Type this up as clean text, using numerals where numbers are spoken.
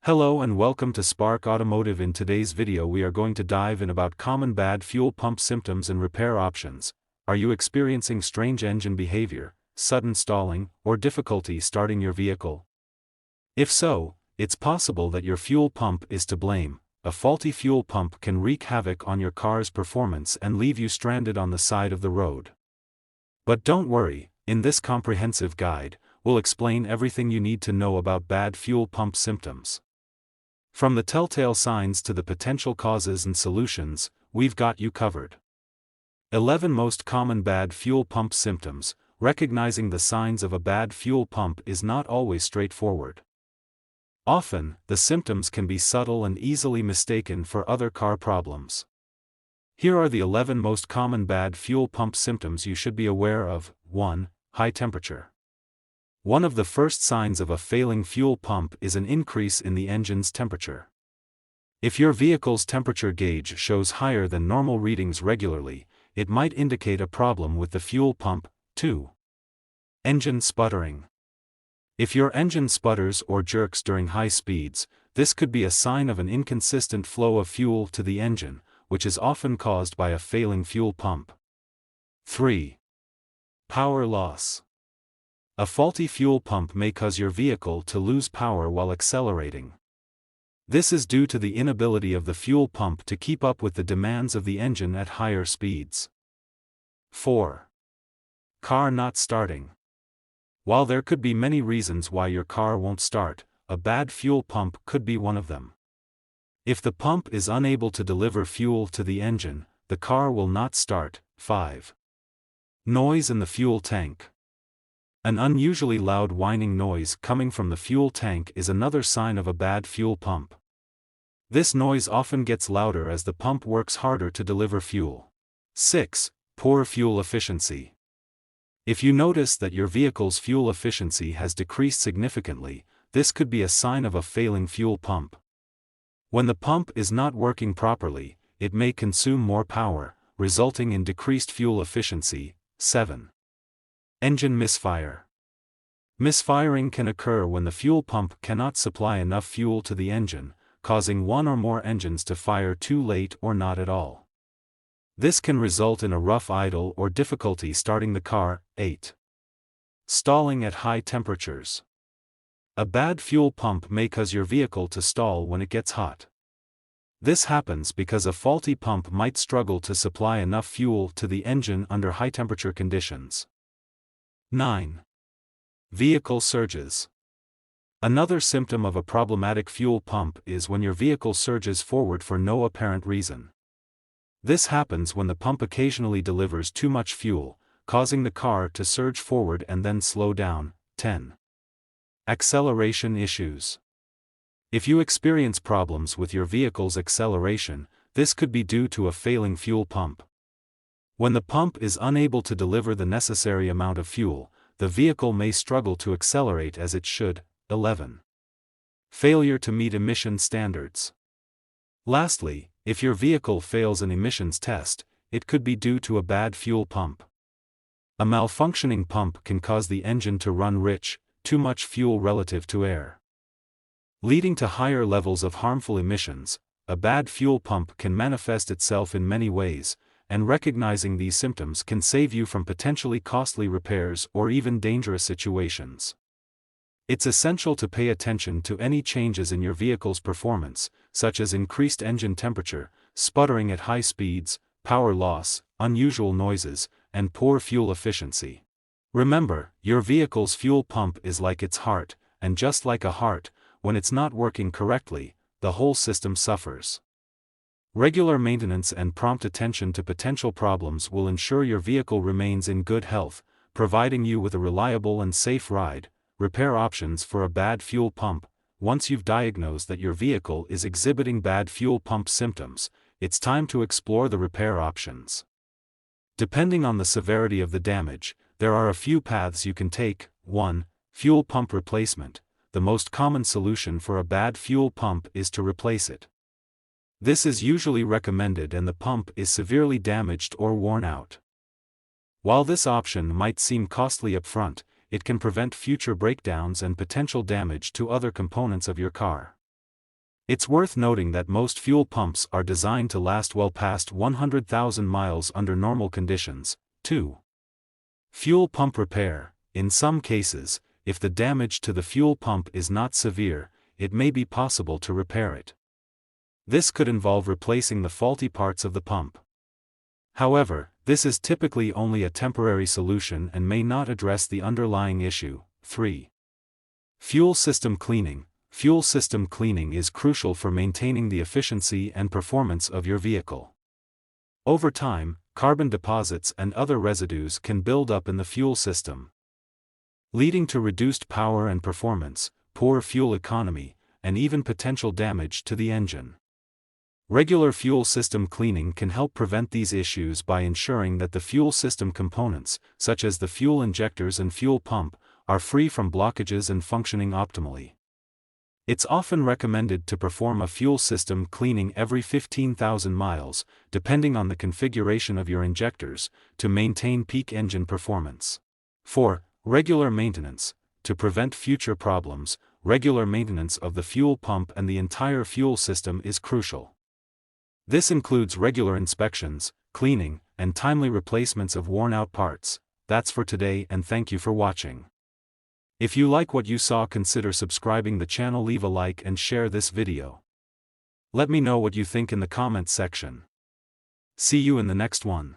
Hello and welcome to Spark Automotive. In today's video we are going to dive in about common bad fuel pump symptoms and repair options. Are you experiencing strange engine behavior, sudden stalling, or difficulty starting your vehicle? If so, it's possible that your fuel pump is to blame. A faulty fuel pump can wreak havoc on your car's performance and leave you stranded on the side of the road. But don't worry, in this comprehensive guide, we'll explain everything you need to know about bad fuel pump symptoms. From the telltale signs to the potential causes and solutions, we've got you covered. 11 Most common bad fuel pump symptoms. Recognizing the signs of a bad fuel pump is not always straightforward. Often, the symptoms can be subtle and easily mistaken for other car problems. Here are the 11 most common bad fuel pump symptoms you should be aware of. 1. High temperature. One of the first signs of a failing fuel pump is an increase in the engine's temperature. If your vehicle's temperature gauge shows higher than normal readings regularly, it might indicate a problem with the fuel pump. 2. Engine sputtering. If your engine sputters or jerks during high speeds, this could be a sign of an inconsistent flow of fuel to the engine, which is often caused by a failing fuel pump. 3. Power loss. A faulty fuel pump may cause your vehicle to lose power while accelerating. This is due to the inability of the fuel pump to keep up with the demands of the engine at higher speeds. 4. Car not starting. While there could be many reasons why your car won't start, a bad fuel pump could be one of them. If the pump is unable to deliver fuel to the engine, the car will not start. 5. Noise in the fuel tank. An unusually loud whining noise coming from the fuel tank is another sign of a bad fuel pump. This noise often gets louder as the pump works harder to deliver fuel. 6. Poor fuel efficiency. If you notice that your vehicle's fuel efficiency has decreased significantly, this could be a sign of a failing fuel pump. When the pump is not working properly, it may consume more power, resulting in decreased fuel efficiency. 7. Engine misfire. Misfiring can occur when the fuel pump cannot supply enough fuel to the engine, causing one or more engines to fire too late or not at all. This can result in a rough idle or difficulty starting the car. 8. Stalling at high temperatures. A bad fuel pump may cause your vehicle to stall when it gets hot. This happens because a faulty pump might struggle to supply enough fuel to the engine under high temperature conditions. 9. Vehicle surges. Another symptom of a problematic fuel pump is when your vehicle surges forward for no apparent reason. This happens when the pump occasionally delivers too much fuel, causing the car to surge forward and then slow down. 10. Acceleration issues. If you experience problems with your vehicle's acceleration, this could be due to a failing fuel pump. When the pump is unable to deliver the necessary amount of fuel, the vehicle may struggle to accelerate as it should. 11. Failure to meet emission standards. Lastly, if your vehicle fails an emissions test, it could be due to a bad fuel pump. A malfunctioning pump can cause the engine to run rich, too much fuel relative to air, leading to higher levels of harmful emissions. A bad fuel pump can manifest itself in many ways, and recognizing these symptoms can save you from potentially costly repairs or even dangerous situations. It's essential to pay attention to any changes in your vehicle's performance, such as increased engine temperature, sputtering at high speeds, power loss, unusual noises, and poor fuel efficiency. Remember, your vehicle's fuel pump is like its heart, and just like a heart, when it's not working correctly, the whole system suffers. Regular maintenance and prompt attention to potential problems will ensure your vehicle remains in good health, providing you with a reliable and safe ride. Repair options for a bad fuel pump. Once you've diagnosed that your vehicle is exhibiting bad fuel pump symptoms, it's time to explore the repair options. Depending on the severity of the damage, there are a few paths you can take. 1. Fuel pump replacement. The most common solution for a bad fuel pump is to replace it. This is usually recommended and the pump is severely damaged or worn out. While this option might seem costly upfront, it can prevent future breakdowns and potential damage to other components of your car. It's worth noting that most fuel pumps are designed to last well past 100,000 miles under normal conditions. 2. Fuel pump repair. In some cases, if the damage to the fuel pump is not severe, it may be possible to repair it. This could involve replacing the faulty parts of the pump. However, this is typically only a temporary solution and may not address the underlying issue. 3. Fuel system cleaning. Fuel system cleaning is crucial for maintaining the efficiency and performance of your vehicle. Over time, carbon deposits and other residues can build up in the fuel system, leading to reduced power and performance, poor fuel economy, and even potential damage to the engine. Regular fuel system cleaning can help prevent these issues by ensuring that the fuel system components, such as the fuel injectors and fuel pump, are free from blockages and functioning optimally. It's often recommended to perform a fuel system cleaning every 15,000 miles, depending on the configuration of your injectors, to maintain peak engine performance. 4. Regular maintenance. To prevent future problems, regular maintenance of the fuel pump and the entire fuel system is crucial. This includes regular inspections, cleaning, and timely replacements of worn-out parts. That's for today, and thank you for watching. If you like what you saw, consider subscribing the channel, leave a like and share this video. Let me know what you think in the comments section. See you in the next one.